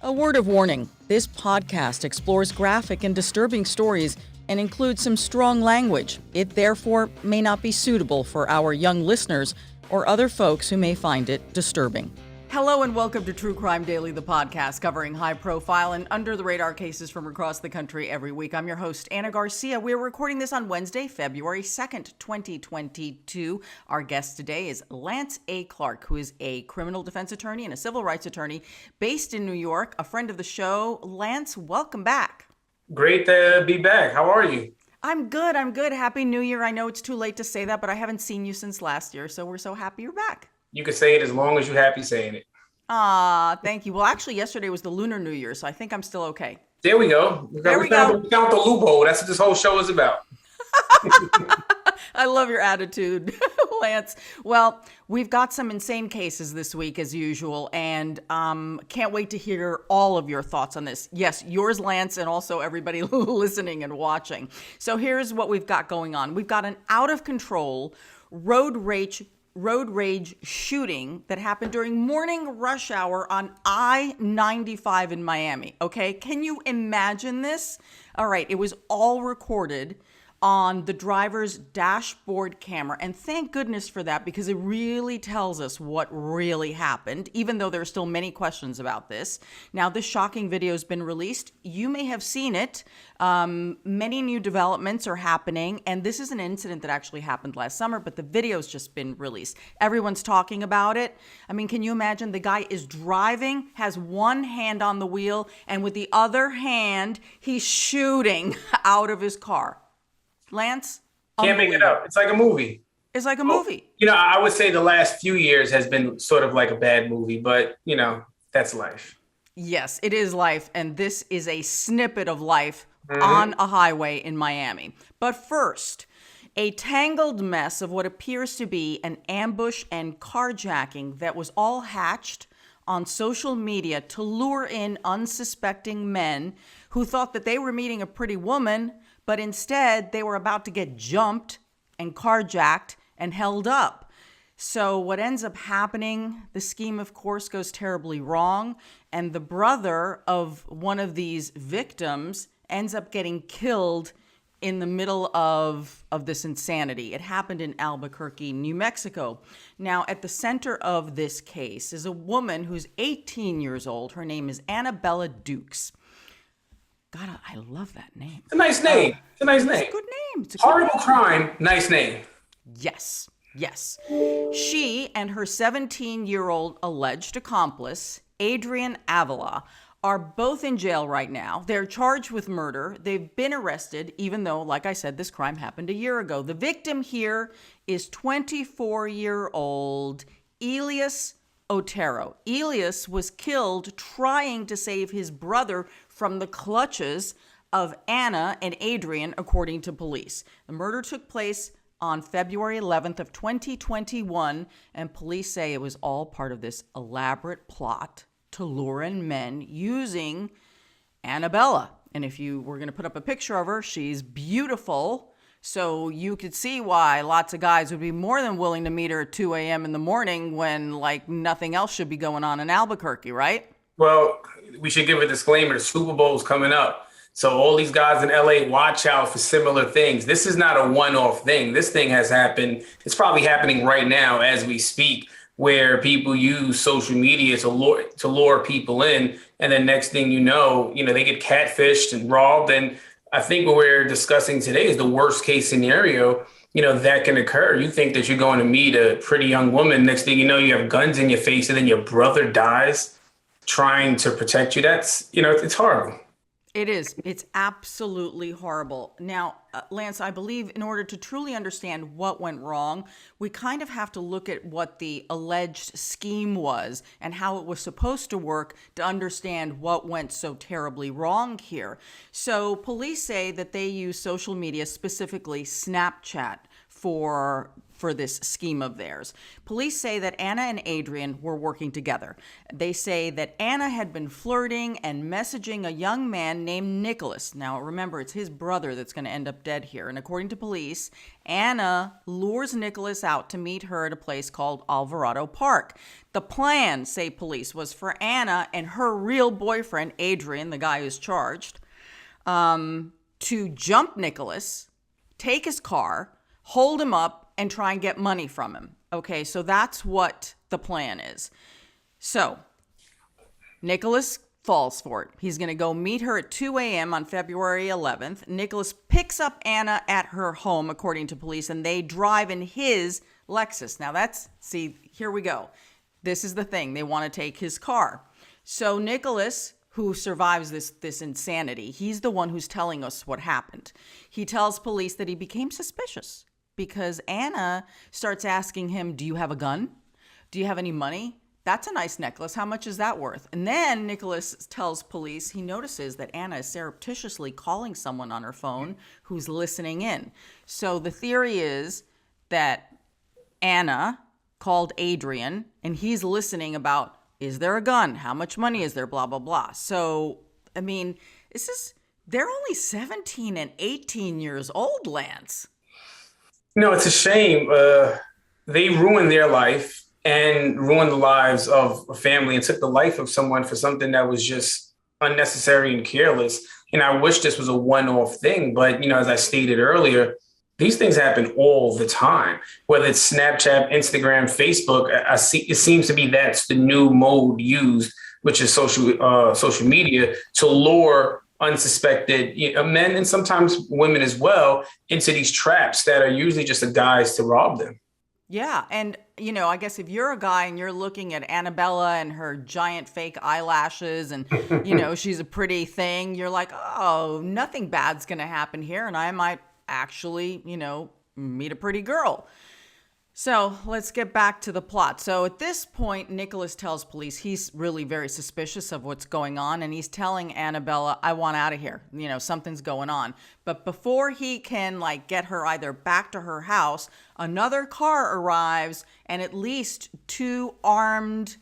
A word of warning, this podcast explores graphic and disturbing stories and includes some strong language. It therefore may not be suitable for our young listeners or other folks who may find it disturbing. Hello and welcome to True Crime Daily, the podcast covering high-profile and under-the-radar cases from across the country every week. I'm your host, Ana Garcia. We're recording this on Wednesday, February 2nd, 2022. Our guest today is Lance A. Clarke, who is a criminal defense attorney and a civil rights attorney based in New York, a friend of the show. Lance, welcome back. Great to be back. How are you? I'm good. Happy New Year. I know it's too late to say that, but I haven't seen you since last year, so we're so happy you're back. You can say it as long as you're happy saying it. Thank you. Well, actually, yesterday was the Lunar New Year, so I think I'm still okay. There we go. We found the loophole. That's what this whole show is about. I love your attitude, Lance. Well, we've got some insane cases this week, as usual, and can't wait to hear all of your thoughts on this. Yes, yours, Lance, and also everybody listening and watching. So here's what we've got going on. We've got an out-of-control road rage shooting that happened during morning rush hour on I-95 in Miami. Okay, can you imagine this? All right, it was all recorded on the driver's dashboard camera. And thank goodness for that, because it really tells us what really happened, even though there are still many questions about this. Now, this shocking video has been released. You may have seen it. Many new developments are happening. And this is an incident that actually happened last summer, but the video's just been released. Everyone's talking about it. I mean, can you imagine? The guy is driving, has one hand on the wheel, and with the other hand, he's shooting out of his car. Lance? Can't make it up. It's like a movie. It's like a movie. You know, I would say the last few years has been sort of like a bad movie, but, you know, that's life. Yes, it is life. And this is a snippet of life on a highway in Miami. But first, a tangled mess of what appears to be an ambush and carjacking that was all hatched on social media to lure in unsuspecting men who thought that they were meeting a pretty woman, but instead they were about to get jumped and carjacked and held up. So what ends up happening, the scheme, of course, goes terribly wrong. And the brother of one of these victims ends up getting killed in the middle of this insanity. It happened in Albuquerque, New Mexico. Now, at the center of this case is a woman who's 18 years old. Her name is Annabella Dukes. God, I love that name. It's a nice name. It's a nice name. It's a good name. Horrible crime, nice name. Yes. She and her 17-year-old alleged accomplice, Adrian Avila, are both in jail right now. They're charged with murder. They've been arrested, even though, like I said, this crime happened a year ago. The victim here is 24-year-old Elias Otero. Elias was killed trying to save his brother from the clutches of Anna and Adrian, according to police. The murder took place on February 11th of 2021, and police say it was all part of this elaborate plot to lure in men using Annabella. And if you were going to put up a picture of her, she's beautiful. So you could see why lots of guys would be more than willing to meet her at 2 a.m. in the morning when, like, nothing else should be going on in Albuquerque, right? Well, we should give a disclaimer. The Super Bowl's coming up. So all these guys in LA, watch out for similar things. This is not a one-off thing. This thing has happened. It's probably happening right now as we speak, where people use social media to lure people in. And then next thing you know, they get catfished and robbed. And I think what we're discussing today is the worst case scenario, that can occur. You think that you're going to meet a pretty young woman. Next thing you know, you have guns in your face, and then your brother dies trying to protect you. That's, it's horrible. It is. It's absolutely horrible. Now, Lance, I believe in order to truly understand what went wrong, we kind of have to look at what the alleged scheme was and how it was supposed to work to understand what went so terribly wrong here. So police say that they use social media, specifically Snapchat, for for this scheme of theirs. Police say that Ana and Adrian were working together. They say that Ana had been flirting and messaging a young man named Nicholas. Now, remember, it's his brother that's going to end up dead here. And according to police, Ana lures Nicholas out to meet her at a place called Alvarado Park. The plan, say police, was for Ana and her real boyfriend, Adrian, the guy who's charged, to jump Nicholas, take his car, hold him up, and try and get money from him. Okay, so that's what the plan is. So, Nicholas falls for it. He's going to go meet her at 2 a.m. on February 11th. Nicholas picks up Ana at her home, according to police, and they drive in his Lexus. Now see, here we go. This is the thing. They want to take his car. So Nicholas, who survives this insanity, he's the one who's telling us what happened. He tells police that he became suspicious because Ana starts asking him, do you have a gun? Do you have any money? That's a nice necklace. How much is that worth? And then Nicholas tells police he notices that Ana is surreptitiously calling someone on her phone who's listening in. So the theory is that Ana called Adrian and he's listening about, is there a gun? How much money is there? Blah, blah, blah. So, I mean, they're only 17 and 18 years old, Lance. No, it's a shame. They ruined their life and ruined the lives of a family and took the life of someone for something that was just unnecessary and careless. And I wish this was a one-off thing. But, as I stated earlier, these things happen all the time, whether it's Snapchat, Instagram, Facebook. It seems to be that's the new mode used, which is social media, to lure unsuspected men and sometimes women as well into these traps that are usually just a guise to rob them. Yeah. And, I guess if you're a guy and you're looking at Annabella and her giant fake eyelashes and, she's a pretty thing, you're like, oh, nothing bad's going to happen here. And I might actually, meet a pretty girl. So let's get back to the plot. So at this point, Nicholas tells police he's really very suspicious of what's going on. And he's telling Annabella, I want out of here. Something's going on. But before he can get her either back to her house, another car arrives and at least two armed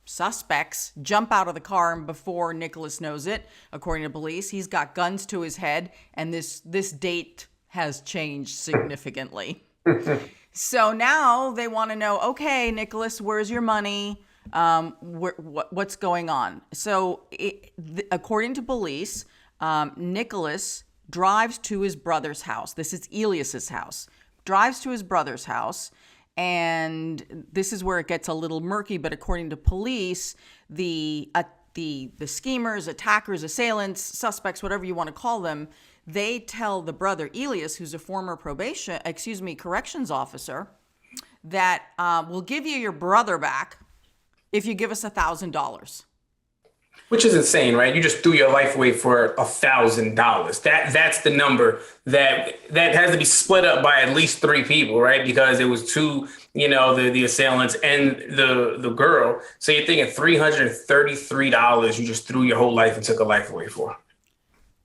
suspects jump out of the car, and before Nicholas knows it, according to police, he's got guns to his head, and this date has changed significantly. So now they want to know, okay, Nicholas, where's your money? What's going on? So according to police, Nicholas drives to his brother's house. This is Elias's house. Drives to his brother's house. And this is where it gets a little murky. But according to police, the schemers, attackers, assailants, suspects, whatever you want to call them, they tell the brother, Elias, who's a former corrections officer, that we'll give you your brother back if you give us $1,000. Which is insane, right? You just threw your life away for $1,000. That's the number that has to be split up by at least three people, right? Because it was two, the assailants and the girl. So you're thinking $333 you just threw your whole life and took a life away for.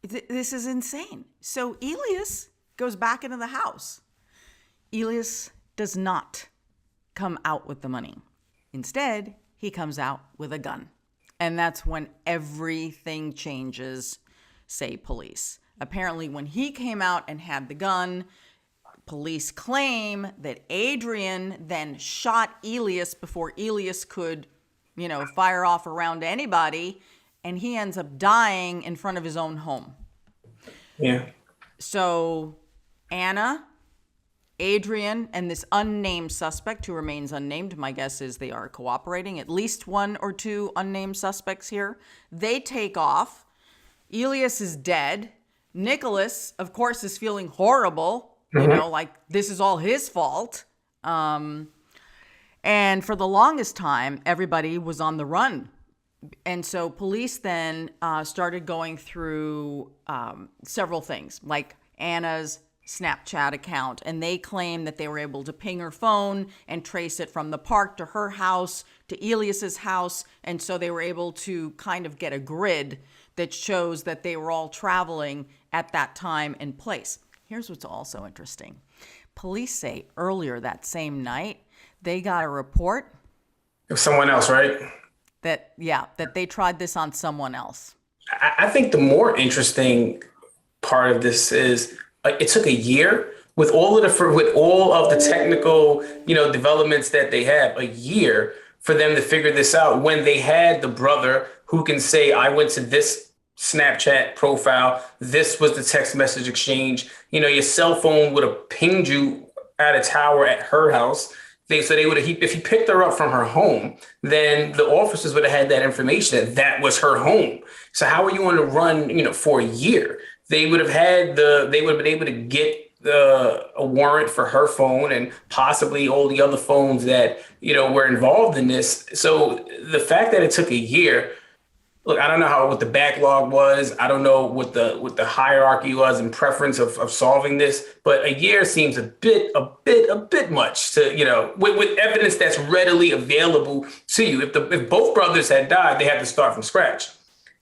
This is insane. So Elias goes back into the house. Elias does not come out with the money. Instead, he comes out with a gun. And that's when everything changes, say police. Apparently, when he came out and had the gun, police claim that Adrian then shot Elias before Elias could, fire off around anybody. And he ends up dying in front of his own home. Yeah. So Ana, Adrian, and this unnamed suspect who remains unnamed, my guess is they are cooperating, at least one or two unnamed suspects here. They take off. Elias is dead. Nicholas, of course, is feeling horrible, like this is all his fault. And for the longest time, everybody was on the run. And so police then started going through several things, like Anna's Snapchat account, and they claim that they were able to ping her phone and trace it from the park to her house to Elias's house. And so they were able to kind of get a grid that shows that they were all traveling at that time and place. Here's what's also interesting. police say earlier that same night, they got a report If someone else, right? that, yeah, that they tried this on someone else. I think the more interesting part of this is it took a year with all of the technical, developments that they have, a year for them to figure this out when they had the brother who can say, I went to this Snapchat profile. This was the text message exchange. Your cell phone would have pinged you at a tower at her house. They would have, if he picked her up from her home, then the officers would have had that information that was her home. So how are you on the run, for a year? They would have been able to get a warrant for her phone and possibly all the other phones that, were involved in this. So the fact that it took a year, look, I don't know what the backlog was. I don't know what the hierarchy was and preference of solving this, but a year seems a bit much to, with evidence that's readily available to you. If both brothers had died, they had to start from scratch,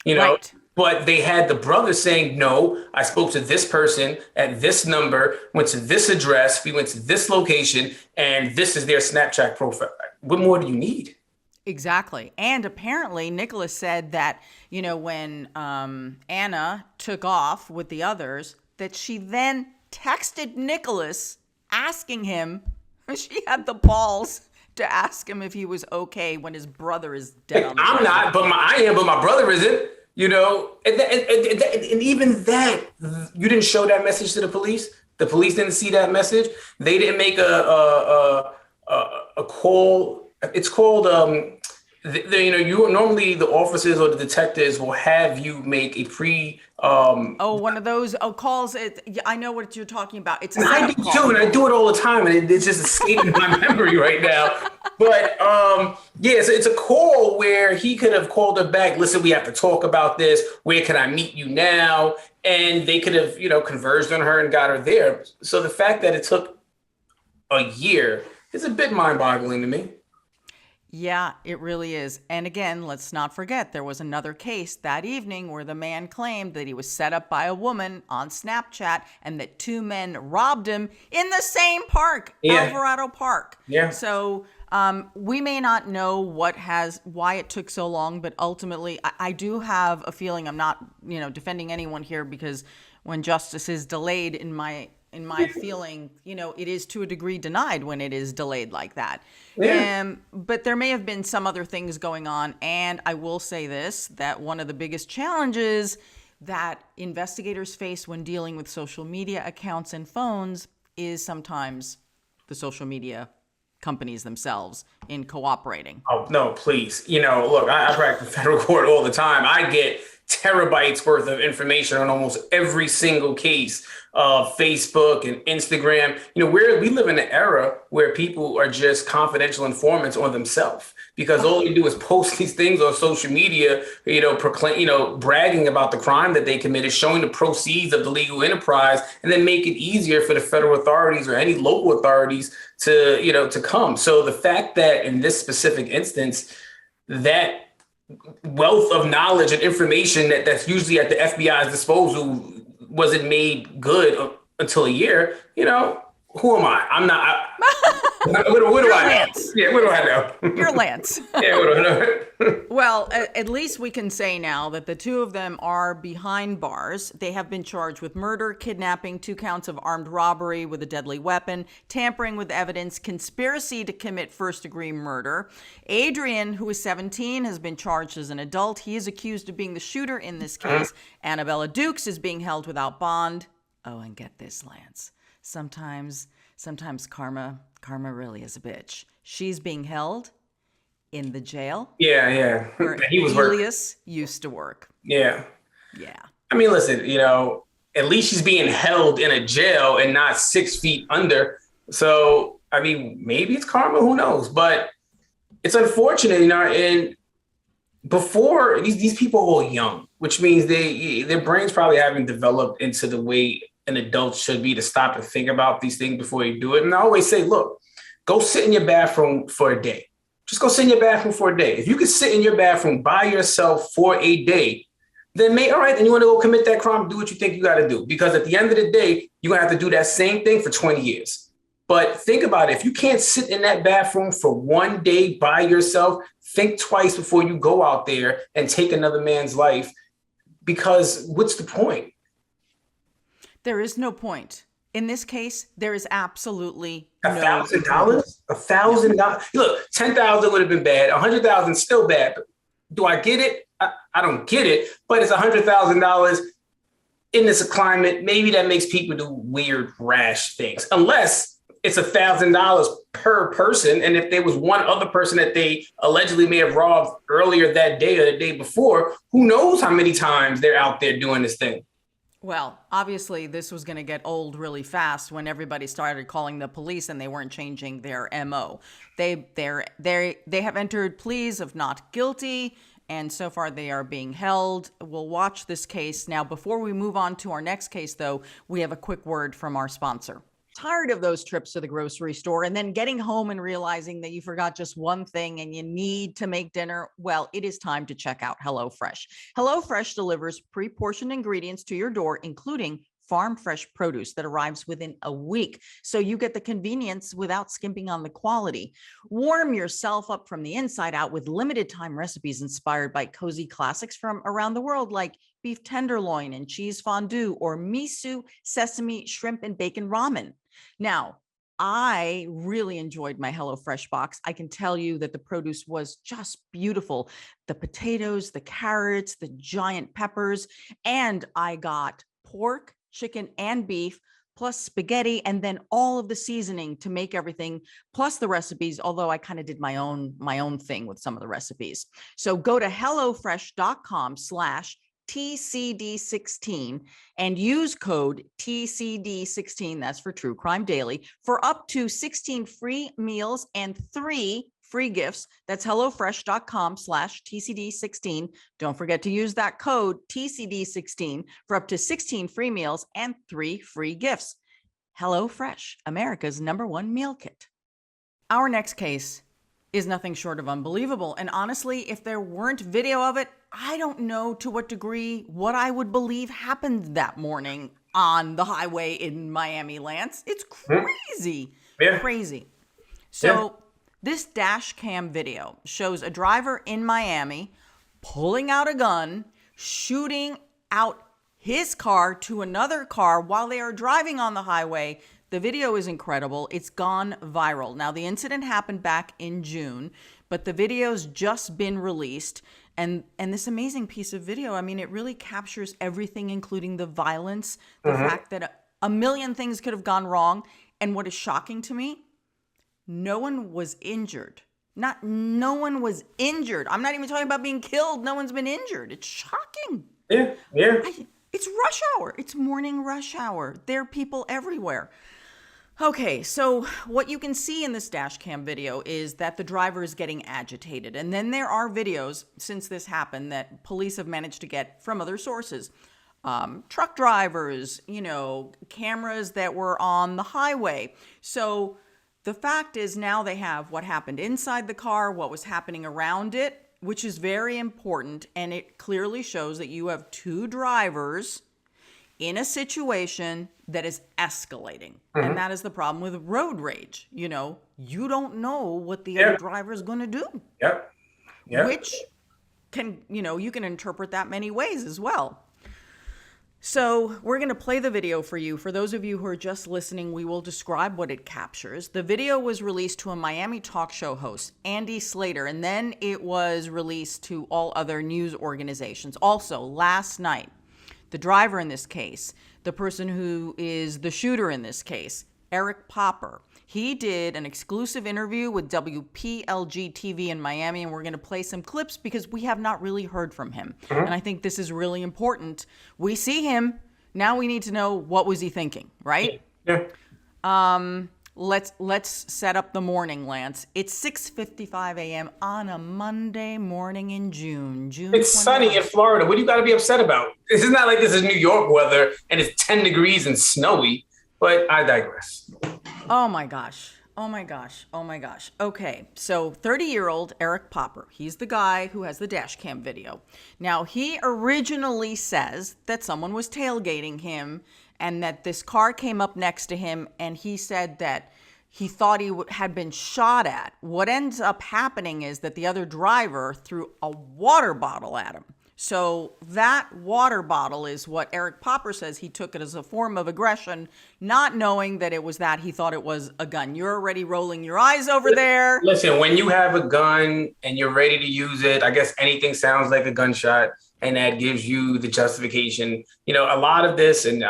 Right. But they had the brother saying, no, I spoke to this person at this number, went to this address, we went to this location, and this is their Snapchat profile. What more do you need? Exactly. And apparently Nicholas said that, when Ana took off with the others, that she then texted Nicholas asking him, she had the balls to ask him if he was okay when his brother is dead on the I'm ground. not, but my brother isn't, and even that, you didn't show that message to the police. The police didn't see that message. They didn't make a call. It's called, normally the officers or the detectives will have you make a One of those calls. I know what you're talking about. It's a I setup do call. too, and I do it all the time, and it's just escaping my memory right now. But so it's a call where he could have called her back. Listen, we have to talk about this. Where can I meet you now? And they could have, converged on her and got her there. So the fact that it took a year is a bit mind-boggling to me. Yeah, it really is. And again, let's not forget, there was another case that evening where the man claimed that he was set up by a woman on Snapchat and that two men robbed him in the same park, Alvarado Park. Yeah. So we may not know why it took so long, but ultimately I do have a feeling, I'm not, defending anyone here, because when justice is delayed, in my feeling, it is to a degree denied when it is delayed like that. Yeah. But there may have been some other things going on. And I will say this, that one of the biggest challenges that investigators face when dealing with social media accounts and phones is sometimes the social media companies themselves in cooperating. Oh, no, please. Look, I practice federal court all the time. I get terabytes worth of information on almost every single case of Facebook and Instagram. We live in an era where people are just confidential informants on themselves, because all they do is post these things on social media, bragging about the crime that they committed, showing the proceeds of the legal enterprise, and then make it easier for the federal authorities or any local authorities to come. So the fact that in this specific instance, that wealth of knowledge and information that's usually at the FBI's disposal wasn't made good until a year, who am I? I'm not. What do I know? Lance. Yeah, what do I know? You're Lance. Yeah, what do I know? Well, at least we can say now that the two of them are behind bars. They have been charged with murder, kidnapping, 2 counts of armed robbery with a deadly weapon, tampering with evidence, conspiracy to commit first-degree murder. Adrian, who is 17, has been charged as an adult. He is accused of being the shooter in this case. Annabella Dukes is being held without bond. Oh, and get this, Lance. Sometimes karma really is a bitch. She's being held in the jail. Yeah. Where He was working. Elias used to work. Yeah. Yeah. I mean, listen, at least she's being held in a jail and not 6 feet under. So, I mean, maybe it's karma, who knows? But it's unfortunate, and before these people are young, which means their brains probably haven't developed into the way an adult should be to stop and think about these things before you do it. And I always say, look, go sit in your bathroom for a day. Just go sit in your bathroom for a day. If you could sit in your bathroom by yourself for a day, then all right, then you want to go commit that crime, do what you think you got to do. Because at the end of the day, you're going to have to do that same thing for 20 years. But think about it. If you can't sit in that bathroom for one day by yourself, think twice before you go out there and take another man's life, because what's the point? There is no point. In this case, there is absolutely $1,000? $1,000? Look, 10,000 would have been bad. 100,000 still bad. But do I get it? I don't get it. But it's $100,000 in this climate. Maybe that makes people do weird, rash things, unless it's $1,000 per person. And if there was one other person that they allegedly may have robbed earlier that day or the day before, who knows how many times they're out there doing this thing. Well, obviously, this was going to get old really fast when everybody started calling the police and they weren't changing their MO. They have entered pleas of not guilty, and so far they are being held. We'll watch this case. Now, before we move on to our next case, though, we have a quick word from our sponsor. Tired of those trips to the grocery store and then getting home and realizing that you forgot just one thing and you need to make dinner? Well, it is time to check out HelloFresh. HelloFresh delivers pre-portioned ingredients to your door, including farm fresh produce that arrives within a week. So you get the convenience without skimping on the quality. Warm yourself up from the inside out with limited time recipes inspired by cozy classics from around the world, like beef tenderloin and cheese fondue, or miso, sesame, shrimp, and bacon ramen. Now, I really enjoyed my HelloFresh box. I can tell you that the produce was just beautiful. The potatoes, the carrots, the giant peppers, and I got pork, chicken, and beef, plus spaghetti, and then all of the seasoning to make everything, plus the recipes, although I kind of did my own thing with some of the recipes. So go to HelloFresh.com/TCD16 and use code TCD16, that's for True Crime Daily, for up to 16 free meals and 3 free gifts. That's HelloFresh.com/TCD16. Don't forget to use that code TCD16 for up to 16 free meals and 3 free gifts. HelloFresh, America's #1 meal kit. Our next case is nothing short of unbelievable. And honestly, if there weren't video of it, I don't know to what degree what I would believe happened that morning on the highway in Miami, Lance. It's crazy. Yeah. Crazy. So this dash cam video shows a driver in Miami pulling out a gun, shooting out his car to another car while they are driving on the highway. The video is incredible. It's gone viral. Now, the incident happened back in June, but the video's just been released. And this amazing piece of video, I mean, it really captures everything, including the violence, the fact that a million things could have gone wrong. And what is shocking to me, no one was injured. No one was injured. I'm not even talking about being killed. No one's been injured. It's shocking. Yeah. It's rush hour. It's morning rush hour. There are people everywhere. Okay, so what you can see in this dash cam video is that the driver is getting agitated. And then there are videos since this happened that police have managed to get from other sources. Truck drivers, cameras that were on the highway. So the fact is now they have what happened inside the car, what was happening around it, which is very important. And it clearly shows that you have two drivers in a situation that is escalating. And that is the problem with road rage. You don't know what the other driver is going to do. Yep. Which can, you can interpret that many ways as well. So we're going to play the video for you. For those of you who are just listening, we will describe what it captures. The video was released to a Miami talk show host, Andy Slater, and then it was released to all other news organizations. Also, last night, the driver in this case, the person who is the shooter in this case, Eric Popper, he did an exclusive interview with WPLG TV in Miami, and we're going to play some clips because we have not really heard from him. And I think this is really important. We see him. Now we need to know, what was he thinking, right? Yeah. Let's set up the morning, Lance. It's 6:55 a.m. on a Monday morning in June. It's sunny in Florida. What do you got to be upset about? This is not like this is New York weather and it's 10 degrees and snowy, but I digress. Oh my gosh. Okay, so 30-year-old Eric Popper, he's the guy who has the dash cam video. Now, he originally says that someone was tailgating him and that this car came up next to him, and he said that he thought he had been shot at. What ends up happening is that the other driver threw a water bottle at him. So that water bottle is what Eric Popper says he took it as a form of aggression, not knowing that it was that. He thought it was a gun. You're already rolling your eyes over there. Listen, when you have a gun and you're ready to use it, I guess anything sounds like a gunshot, and that gives you the justification. You know, a lot of this and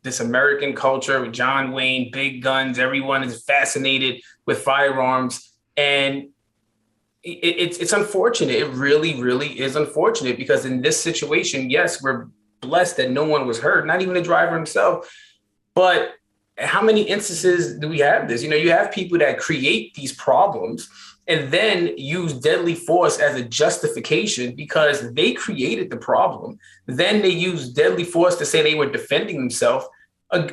this American culture with John Wayne, big guns, everyone is fascinated with firearms. And it's unfortunate. It really, really is unfortunate, because in this situation, yes, we're blessed that no one was hurt, not even the driver himself. But how many instances do we have this? You know, you have people that create these problems and then use deadly force as a justification because they created the problem. Then they use deadly force to say they were defending themselves,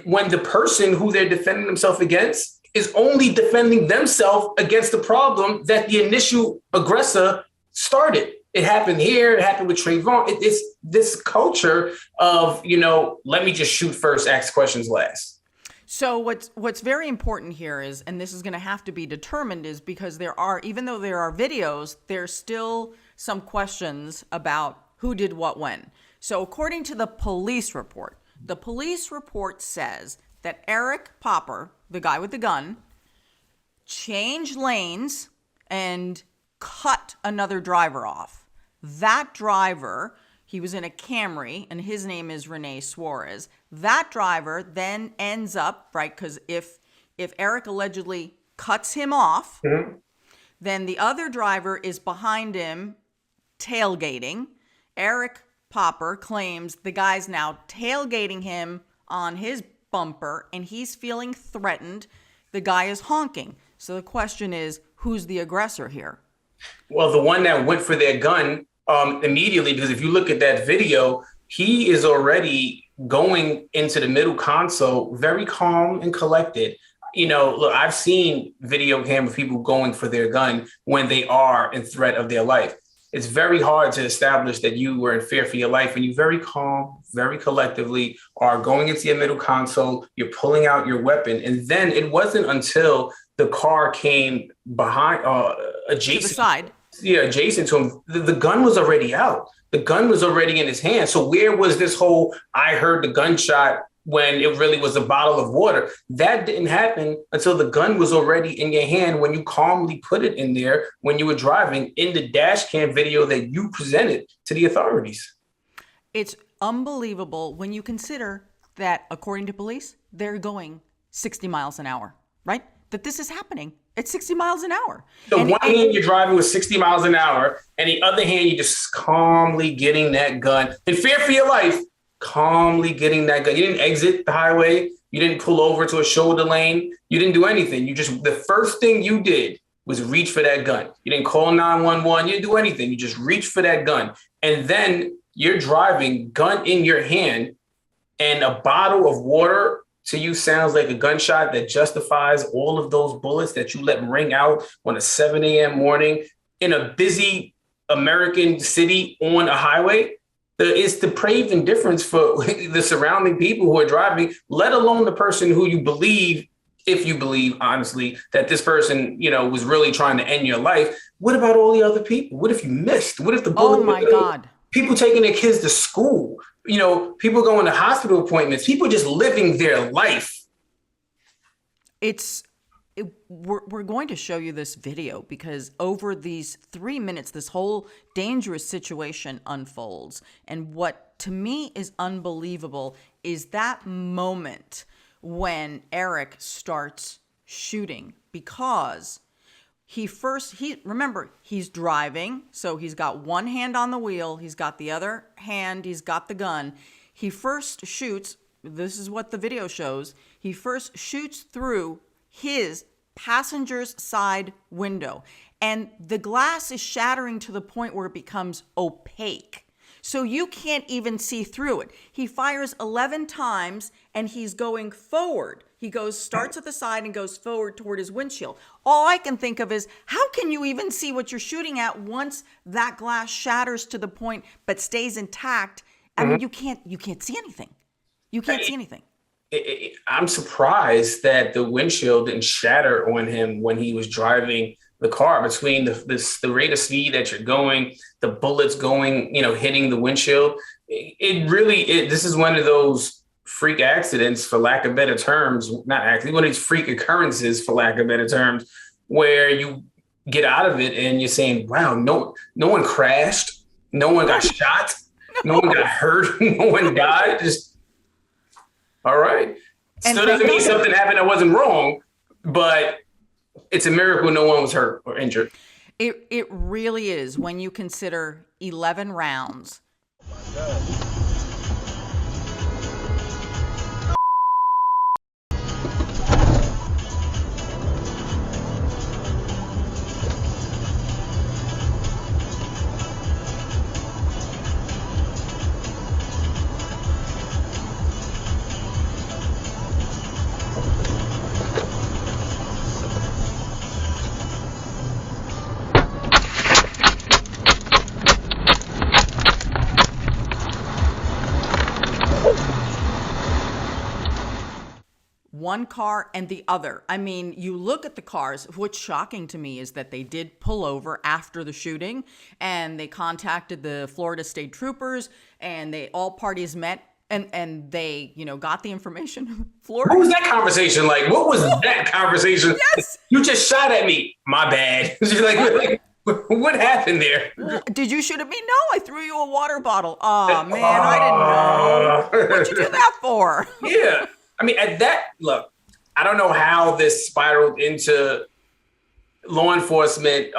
when the person who they're defending themselves against is only defending themselves against the problem that the initial aggressor started. It happened here. It happened with Trayvon. It's this culture of, you know, let me just shoot first, ask questions last. So what's very important here is, and this is going to have to be determined, is because even though there are videos, there's still some questions about who did what when. So according to the police report says that Eric Popper, the guy with the gun, changed lanes and cut another driver off. That driver, he was in a Camry, and his name is Rene Suarez. That driver then ends up, right, because if Eric allegedly cuts him off, then the other driver is behind him tailgating. Eric Popper claims the guy's now tailgating him on his bumper, and he's feeling threatened. The guy is honking. So the question is, who's the aggressor here? Well, the one that went for their gun immediately, because if you look at that video, he is already going into the middle console, very calm and collected. You know, look, I've seen video camera people going for their gun when they are in threat of their life. It's very hard to establish that you were in fear for your life when you very calm, very collectively are going into your middle console, you're pulling out your weapon. And then it wasn't until the car came behind, adjacent to the side. Yeah, adjacent to him, the gun was already out. The gun was already in his hand. So where was this whole, I heard the gunshot when it really was a bottle of water? That didn't happen until the gun was already in your hand when you calmly put it in there when you were driving in the dash cam video that you presented to the authorities. It's unbelievable when you consider that, according to police, they're going 60 miles an hour, right? That this is happening at 60 miles an hour. So one hand you're driving with 60 miles an hour, and the other hand you're just calmly getting that gun in fear for your life. Calmly getting that gun. You didn't exit the highway. You didn't pull over to a shoulder lane. You didn't do anything. The first thing you did was reach for that gun. You didn't call 911. You didn't do anything. You just reached for that gun. And then you're driving, gun in your hand, and a bottle of water to you sounds like a gunshot that justifies all of those bullets that you let ring out on a 7 a.m. morning in a busy American city on a highway. It's depraved indifference for the surrounding people who are driving, let alone the person who you believe, if you believe, honestly, that this person, you know, was really trying to end your life. What about all the other people? What if you missed? What if the bullet? Oh my God. People taking their kids to school, you know, people going to hospital appointments, people just living their life. We're going to show you this video because over these 3 minutes, this whole dangerous situation unfolds. And what to me is unbelievable is that moment when Eric starts shooting, because remember, he's driving. So he's got one hand on the wheel. He's got the other hand. He's got the gun. He first shoots. This is what the video shows. He first shoots through his passenger's side window, and the glass is shattering to the point where it becomes opaque. So you can't even see through it. He fires 11 times and he's going forward. He starts at the side and goes forward toward his windshield. All I can think of is, how can you even see what you're shooting at once that glass shatters to the point but stays intact? I mean, you can't see anything. You can't see anything. I'm surprised that the windshield didn't shatter on him when he was driving the car. Between the rate of speed that you're going, the bullets going, hitting the windshield. This is one of those freak accidents, for lack of better terms, not accident, one of these freak occurrences, for lack of better terms, where you get out of it and you're saying, wow, no one crashed, no one got shot, no one got hurt, no one died. Just all right. Still doesn't mean something happened that wasn't wrong, but it's a miracle no one was hurt or injured. It really is when you consider 11 rounds. Oh my God. One car and the other. I mean, you look at the cars. What's shocking to me is that they did pull over after the shooting, and they contacted the Florida State Troopers, and all parties met, and they, got the information. Florida. What was that conversation like? What was that conversation? Yes. You just shot at me. My bad. like, what happened there? Well, did you shoot at me? No, I threw you a water bottle. Oh man, I didn't know. What'd you do that for? Yeah. I mean, look, I don't know how this spiraled into law enforcement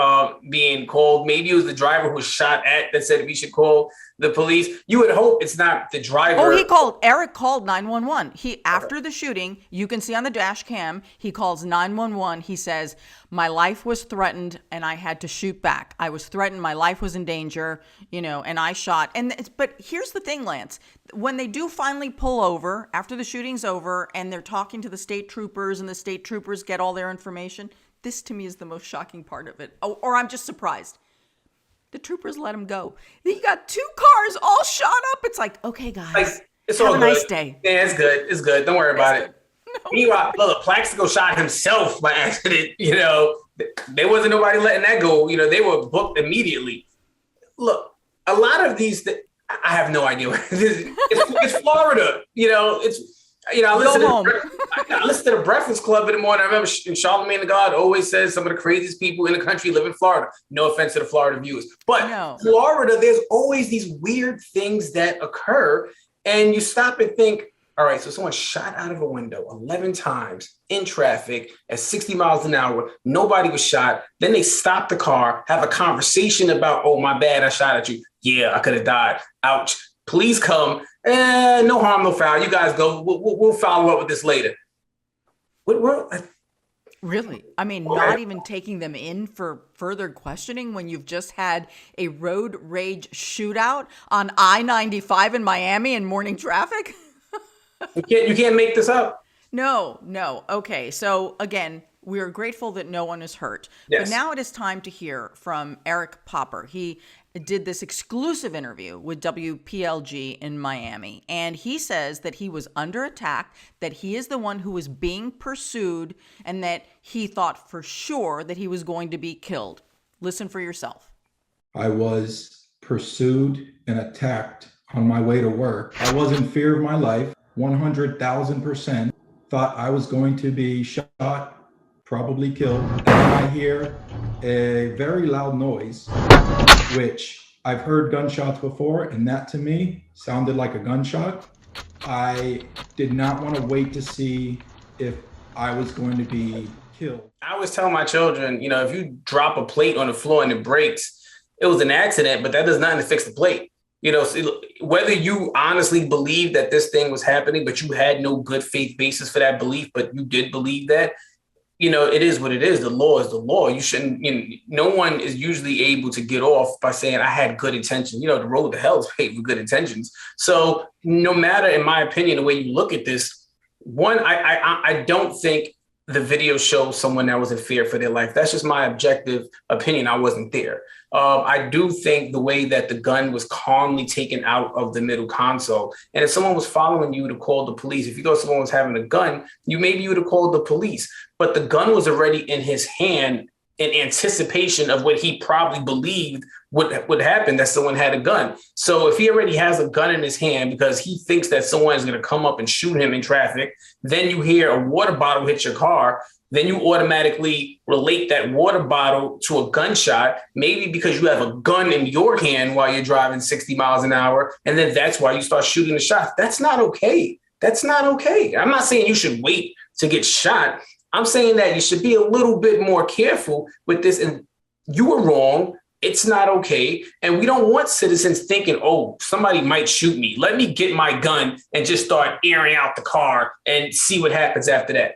being called. Maybe it was the driver who was shot at that said we should call the police. You would hope it's not the driver. Oh, Eric called 911. After the shooting, you can see on the dash cam, he calls 911. He says, my life was threatened and I had to shoot back. I was threatened. My life was in danger, and I shot. But here's the thing, Lance, when they do finally pull over after the shooting's over and they're talking to the state troopers and the state troopers get all their information, this to me is the most shocking part of it. Or I'm just surprised. The troopers let him go. You got two cars all shot up. It's like, okay, guys, it's have all a good. nice day. Yeah, it's good. It's good. Don't worry about it. No. Meanwhile, look, Plaxico shot himself by accident. There wasn't nobody letting that go. They were booked immediately. Look, a lot of these, I have no idea. It's Florida. I listen to the Breakfast Club in the morning. I remember Charlamagne the God always says some of the craziest people in the country live in Florida. No offense to the Florida viewers. But Florida, there's always these weird things that occur. And you stop and think, all right, so someone shot out of a window 11 times in traffic at 60 miles an hour. Nobody was shot. Then they stop the car, have a conversation about, oh, my bad, I shot at you. Yeah, I could have died. Ouch. Please come. No harm, no foul. You guys go. We'll follow up with this later. Really? I mean, not even taking them in for further questioning when you've just had a road rage shootout on I-95 in Miami in morning traffic? You can't make this up. No. Okay. So again, we are grateful that no one is hurt. Yes. But now it is time to hear from Eric Popper. He did this exclusive interview with WPLG in Miami. And he says that he was under attack, that he is the one who was being pursued, and that he thought for sure that he was going to be killed. Listen for yourself. I was pursued and attacked on my way to work. I was in fear of my life, 100,000%. Thought I was going to be shot, probably killed. And I hear a very loud noise, which I've heard gunshots before, and that to me sounded like a gunshot. I did not want to wait to see if I was going to be killed. I always tell my children, if you drop a plate on the floor and it breaks, it was an accident, but that does nothing to fix the plate. Whether you honestly believe that this thing was happening, but you had no good faith basis for that belief, but you did believe that, it is what it is. The law is the law. You shouldn't, no one is usually able to get off by saying I had good intentions. The road to hell is paved with good intentions. So no matter, in my opinion, the way you look at this, one, I don't think the video shows someone that was in fear for their life. That's just my objective opinion. I wasn't there. I do think the way that the gun was calmly taken out of the middle console, and if someone was following you to call the police, if you thought someone was having a gun, maybe you would have called the police. But the gun was already in his hand in anticipation of what he probably believed would happen, that someone had a gun. So if he already has a gun in his hand because he thinks that someone is going to come up and shoot him in traffic, then you hear a water bottle hit your car, then you automatically relate that water bottle to a gunshot, maybe because you have a gun in your hand while you're driving 60 miles an hour, and then that's why you start shooting the shots. That's not okay. That's not okay. I'm not saying you should wait to get shot. I'm saying that you should be a little bit more careful with this. And you were wrong. It's not okay. And we don't want citizens thinking, oh, somebody might shoot me. Let me get my gun and just start airing out the car and see what happens after that.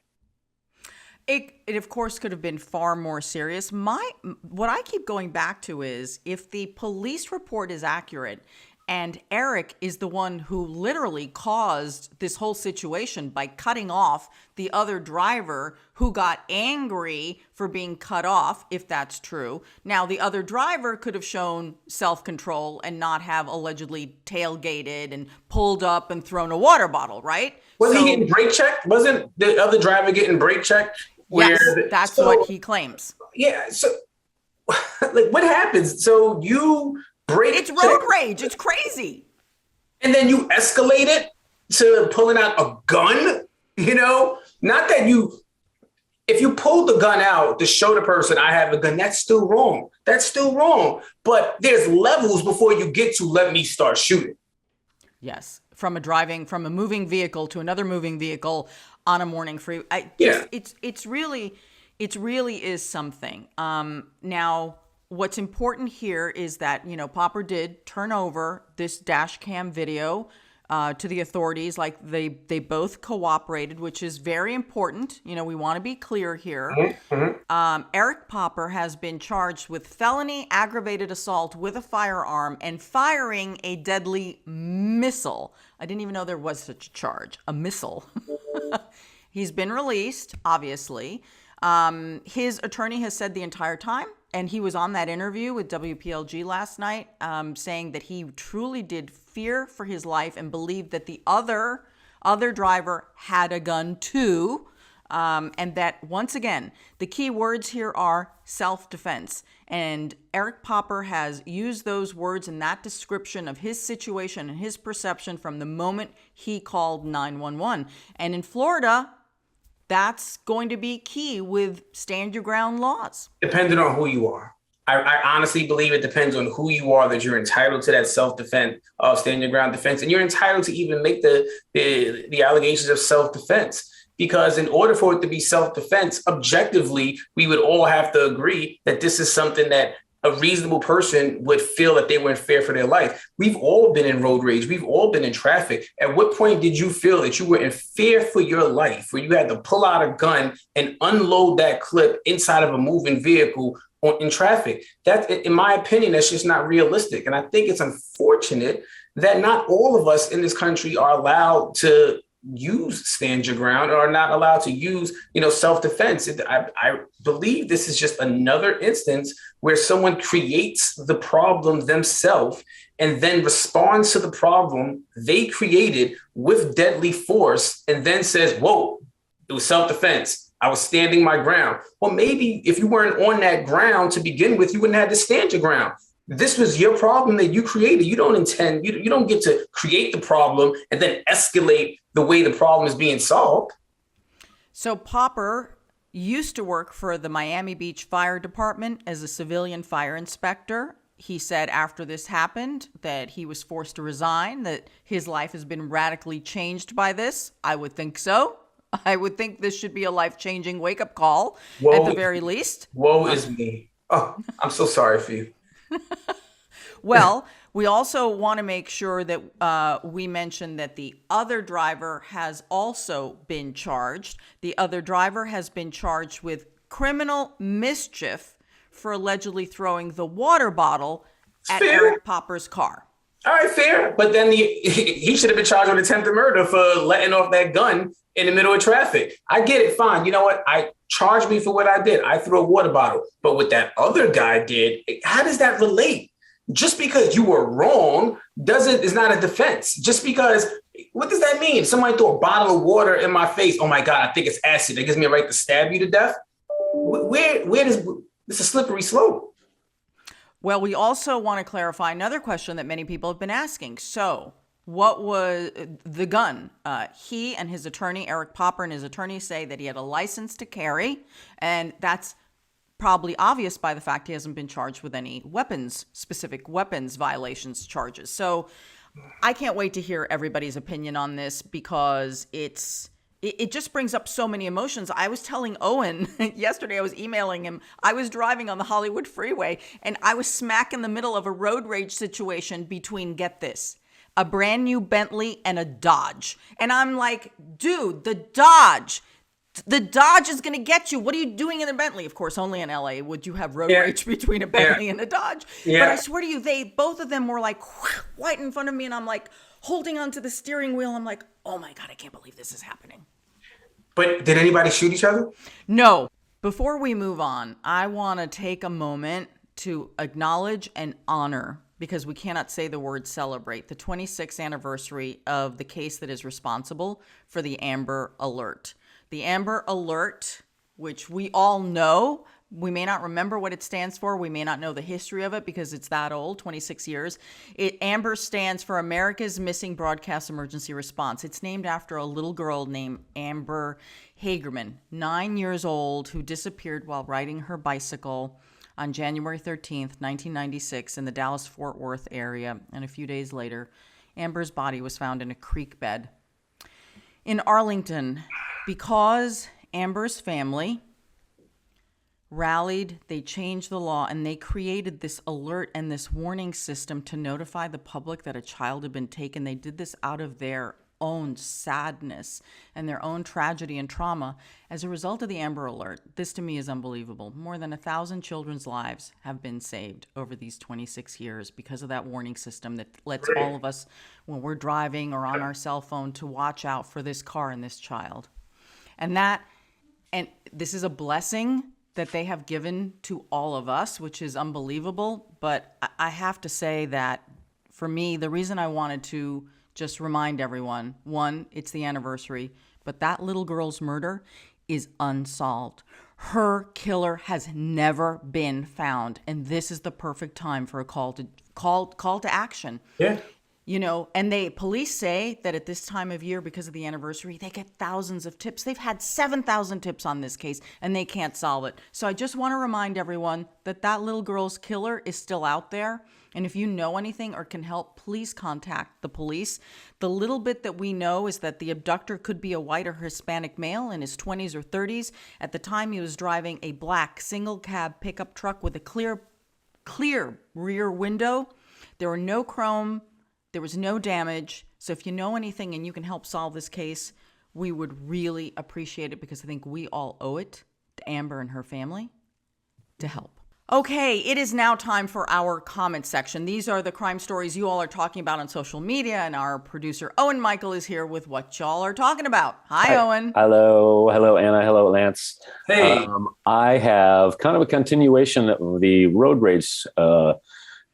It of course could have been far more serious. What I keep going back to is, if the police report is accurate and Eric is the one who literally caused this whole situation by cutting off the other driver who got angry for being cut off, if that's true. Now, the other driver could have shown self-control and not have allegedly tailgated and pulled up and thrown a water bottle, right? Wasn't he getting brake checked? Wasn't the other driver getting brake checked? Yes, that's what he claims. Yeah. So, like, what happens? So you break. It's road rage. It's crazy. And then you escalate it to pulling out a gun. Not that if you pull the gun out to show the person I have a gun, that's still wrong. That's still wrong. But there's levels before you get to let me start shooting. Yes. From a moving vehicle to another moving vehicle on a morning free. It's really is something. Now, what's important here is that, Popper did turn over this dash cam video to the authorities. Like, they both cooperated, which is very important. We want to be clear here. Mm-hmm. Eric Popper has been charged with felony aggravated assault with a firearm and firing a deadly missile. I didn't even know there was such a charge, a missile. He's been released, obviously. His attorney has said the entire time, and he was on that interview with WPLG last night, saying that he truly did fear for his life and believed that the other driver had a gun too. And that, once again, the key words here are self-defense. And Eric Popper has used those words in that description of his situation and his perception from the moment he called 911. And in Florida, that's going to be key with stand your ground laws. Depending on who you are. I honestly believe it depends on who you are, that you're entitled to that self-defense, stand your ground defense. And you're entitled to even make the allegations of self-defense. Because in order for it to be self-defense, objectively, we would all have to agree that this is something that a reasonable person would feel that they were in fear for their life. We've all been in road rage. We've all been in traffic. At what point did you feel that you were in fear for your life, where you had to pull out a gun and unload that clip inside of a moving vehicle in traffic? That, in my opinion, that's just not realistic. And I think it's unfortunate that not all of us in this country are allowed to use stand your ground, or are not allowed to use, self-defense. I believe this is just another instance where someone creates the problem themselves and then responds to the problem they created with deadly force, and then says, whoa, it was self-defense. I was standing my ground. Well, maybe if you weren't on that ground to begin with, you wouldn't have to stand your ground. This was your problem that you created. You don't get to create the problem and then escalate the way the problem is being solved. So Popper used to work for the Miami Beach Fire Department as a civilian fire inspector. He said after this happened that he was forced to resign, that his life has been radically changed by this. I would think so. I would think this should be a life-changing wake-up call at the very least. Woe is me. Oh, I'm so sorry for you. Well, we also want to make sure that we mention that the other driver has also been charged. The other driver has been charged with criminal mischief for allegedly throwing the water bottle at Eric Popper's car. All right, fair. But then he should have been charged with attempted murder for letting off that gun in the middle of traffic. I get it. Fine. You know what? I charge me for what I did. I threw a water bottle. But what that other guy did, how does that relate? Just because you were wrong is not a defense. Just because, what does that mean? Somebody threw a bottle of water in my face. Oh my God, I think it's acid. That gives me a right to stab you to death. Where does it's a slippery slope? Well, we also want to clarify another question that many people have been asking. So, what was the gun? He and his attorney, Eric Popper, and his attorney say that he had a license to carry, and that's probably obvious by the fact he hasn't been charged with any specific weapons violations charges. So, I can't wait to hear everybody's opinion on this because it just brings up so many emotions. I was telling Owen yesterday, I was emailing him. I was driving on the Hollywood freeway and I was smack in the middle of a road rage situation between, get this, a brand new Bentley and a Dodge. And I'm like, dude, the Dodge is going to get you. What are you doing in the Bentley? Of course, only in LA would you have road rage between a Bentley and a Dodge. Yeah. But I swear to you, both of them were like right in front of me. And I'm like holding onto the steering wheel. I'm like, oh my God, I can't believe this is happening. But did anybody shoot each other? No. Before we move on, I want to take a moment to acknowledge and honor, because we cannot say the word celebrate, the 26th anniversary of the case that is responsible for the Amber Alert. The Amber Alert, which we all know, we may not remember what it stands for. We may not know the history of it because it's that old, 26 years. Amber stands for America's Missing Broadcast Emergency Response. It's named after a little girl named Amber Hagerman, 9 years old, who disappeared while riding her bicycle on January 13th, 1996 in the Dallas-Fort Worth area. And a few days later, Amber's body was found in a creek bed in Arlington. Because Amber's family rallied, they changed the law, and they created this alert and this warning system to notify the public that a child had been taken. They did this out of their own sadness and their own tragedy and trauma as a result of the Amber Alert. This to me is unbelievable. More than 1,000 children's lives have been saved over these 26 years because of that warning system that lets all of us, when we're driving or on our cell phone, to watch out for this car and this child. And this is a blessing that they have given to all of us, which is unbelievable. But I have to say that for me, the reason I wanted to just remind everyone, one, it's the anniversary, but that little girl's murder is unsolved. Her killer has never been found. And this is the perfect time for a call to action. Yeah. You know, and police say that at this time of year, because of the anniversary, they get thousands of tips. They've had 7,000 tips on this case, and they can't solve it. So I just want to remind everyone that little girl's killer is still out there. And if you know anything or can help, please contact the police. The little bit that we know is that the abductor could be a white or Hispanic male in his 20s or 30s. At the time, he was driving a black single cab pickup truck with a clear rear window. There were no chrome. There was no damage. So if you know anything and you can help solve this case, we would really appreciate it, because I think we all owe it to Amber and her family to help. Okay, it is now time for our comment section. These are the crime stories you all are talking about on social media, and our producer Owen Michael is here with what y'all are talking about. Hi, Owen. Hello, Anna. Hello, Lance. Hey. I have kind of a continuation of the road rage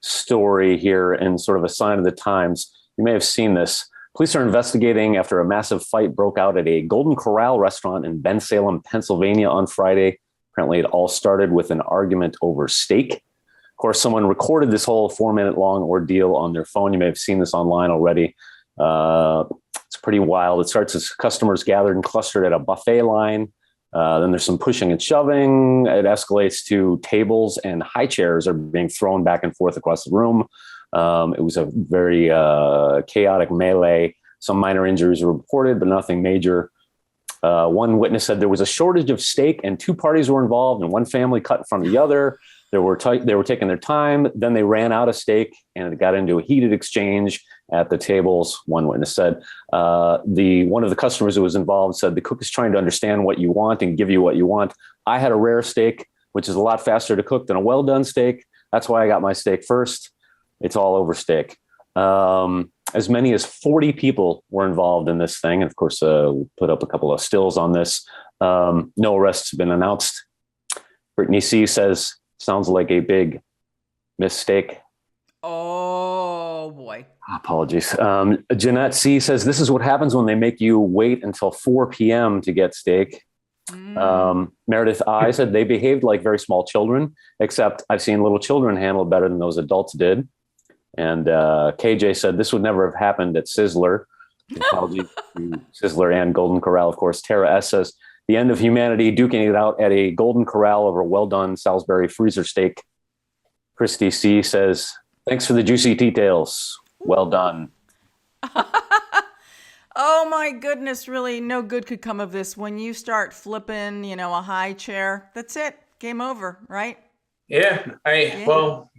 story here, and sort of a sign of the times. You may have seen this. Police are investigating after a massive fight broke out at a Golden Corral restaurant in Bensalem, Pennsylvania on Friday. Apparently it all started with an argument over steak. Of course, someone recorded this whole 4-minute long ordeal on their phone. You may have seen this online already. It's pretty wild. It starts as customers gathered and clustered at a buffet line. Then there's some pushing and shoving. It escalates to tables and high chairs are being thrown back and forth across the room. It was a very chaotic melee. Some minor injuries were reported, but nothing major. One witness said there was a shortage of steak and 2 parties were involved, and one family cut in front of the other. They were taking their time. Then they ran out of steak, and it got into a heated exchange at the tables. One witness said, one of the customers who was involved said, the cook is trying to understand what you want and give you what you want. I had a rare steak, which is a lot faster to cook than a well-done steak. That's why I got my steak first. It's all over steak. As many as 40 people were involved in this thing. And of course, we put up a couple of stills on this. No arrests have been announced. Brittany C says, sounds like a big mistake. Oh, boy. Apologies. Jeanette C says, this is what happens when they make you wait until 4 p.m. to get steak. Meredith I said, they behaved like very small children, except I've seen little children handled better than those adults did. And KJ said, this would never have happened at Sizzler. Apologies to Sizzler and Golden Corral, of course. Tara S says, the end of humanity, duking it out at a Golden Corral over well-done Salisbury freezer steak. Christy C says, thanks for the juicy details. Well done. Oh my goodness, really, no good could come of this. When you start flipping, a high chair, that's it. Game over, right? Yeah. Well,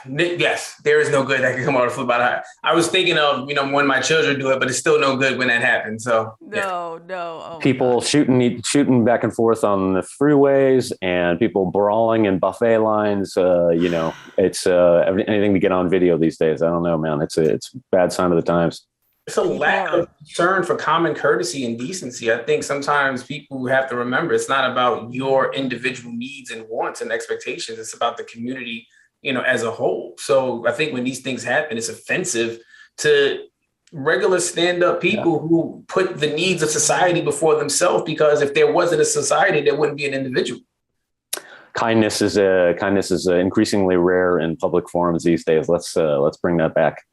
yes, there is no good that can come out of flip out high. I was thinking of, when my children do it, but it's still no good when that happens. So no. Oh, people shooting back and forth on the freeways and people brawling in buffet lines. It's anything to get on video these days. I don't know, man. It's a bad sign of the times. It's a lack of concern for common courtesy and decency. I think sometimes people have to remember it's not about your individual needs and wants and expectations. It's about the community, as a whole. So I think when these things happen, it's offensive to regular stand-up people who put the needs of society before themselves, because if there wasn't a society, there wouldn't be an individual. Kindness is increasingly rare in public forums these days. Let's bring that back.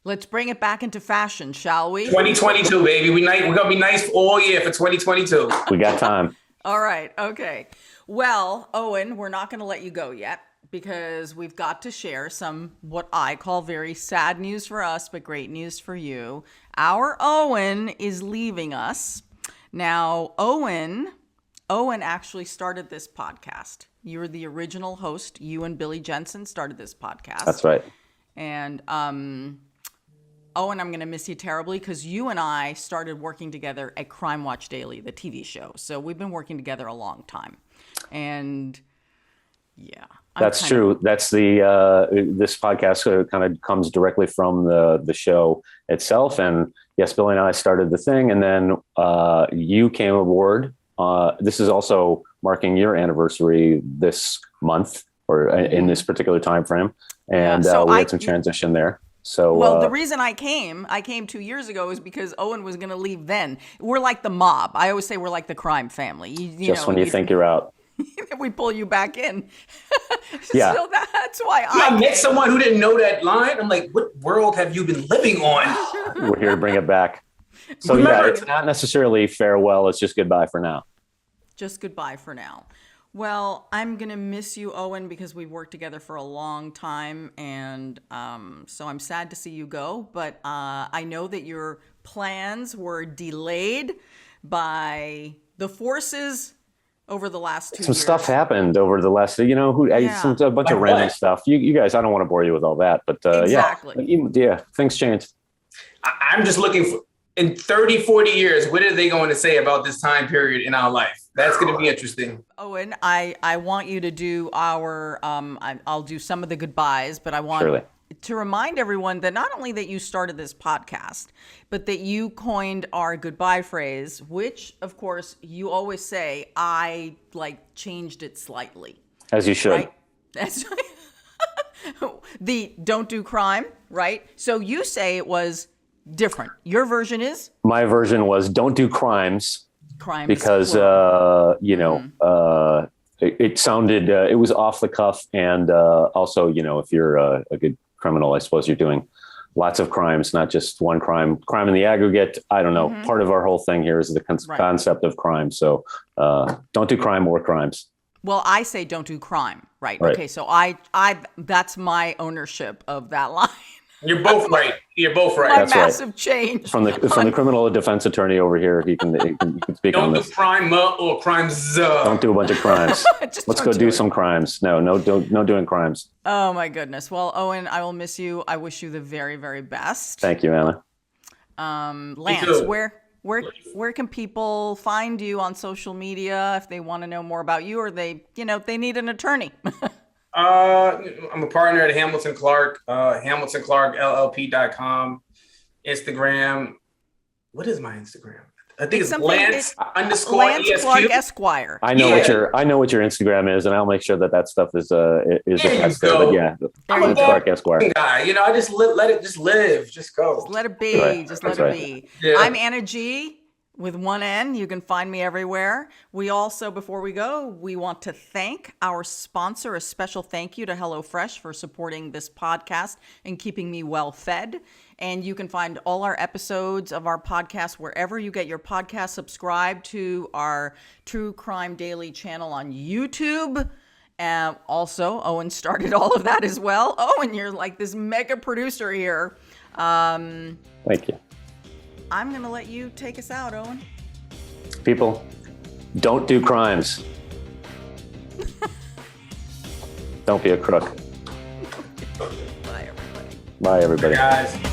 Let's bring it back into fashion, shall we? 2022, baby. We're going to be nice all year for 2022. We got time. All right. Okay. Well, Owen, we're not going to let you go yet, because we've got to share some what I call very sad news for us, but great news for you. Our Owen is leaving us. Now, Owen actually started this podcast. You were the original host. You and Billy Jensen started this podcast. That's right. And Owen, I'm going to miss you terribly, because you and I started working together at Crime Watch Daily, the TV show. So we've been working together a long time. And yeah. That's true. That's this podcast kind of comes directly from the show itself. And yes, Billy and I started the thing, and then you came aboard. This is also marking your anniversary this month, or in this particular time frame. And we had some transition there. So, well, the reason I came 2 years ago is because Owen was going to leave then. We're like the mob. I always say we're like the crime family. You when you think you're out. We pull you back in. Yeah. So that's why I met someone who didn't know that line. I'm like, what world have you been living on? We're here to bring it back. So it's not necessarily farewell. It's just goodbye for now. Just goodbye for now. Well, I'm going to miss you, Owen, because we've worked together for a long time. And so I'm sad to see you go. But I know that your plans were delayed by the forces over the last 2 years. Some stuff happened over the last, a bunch of random stuff. You guys, I don't want to bore you with all that. But exactly. Yeah, things changed. I'm just looking for, in 30, 40 years, what are they going to say about this time period in our life? That's going to be interesting. Owen, I want you to do our, I'll do some of the goodbyes, but I want to remind everyone that not only that you started this podcast, but that you coined our goodbye phrase, which, of course, you always say, I changed it slightly. As you should. Right? That's the don't do crime, right? So you say it was different. Your version is? My version was don't do crimes. Because, it sounded, it was off the cuff. And also, if you're a good criminal, I suppose you're doing lots of crimes, not just one crime in the aggregate. I don't know. Mm-hmm. Part of our whole thing here is the concept of crime. So don't do crime or crimes. Well, I say don't do crime. Right. Okay. So I that's my ownership of that line. You're both right. That's massive change. From the criminal defense attorney over here, he can speak on this. Don't do crime or crimes. Don't do a bunch of crimes. Let's go do some crimes. No doing crimes. Oh my goodness. Well, Owen, I will miss you. I wish you the very, very best. Thank you, Anna. Lance, where can people find you on social media if they want to know more about you, or they need an attorney? I'm a partner at Hamilton Clarke, HamiltonClarkeLLP.com, Instagram. What is my Instagram? I think it's Lance underscore Lance ESQ. Clarke Esquire. I know what your Instagram is, and I'll make sure that stuff is attached there. But yeah, I'm a Clarke Esquire guy. You know, I just let it just live, just go. Just let it be. Right. Just let That's it right. be. Yeah. I'm Ana G with one N. You can find me everywhere. We also, before we go, we want to thank our sponsor. A special thank you to HelloFresh for supporting this podcast and keeping me well fed. And you can find all our episodes of our podcast wherever you get your podcast. Subscribe to our True Crime Daily channel on YouTube. Also, Owen started all of that as well. Owen, you're like this mega producer here. Thank you. I'm going to let you take us out, Owen. People, don't do crimes. Don't be a crook. Bye, everybody. Bye, everybody. Guys.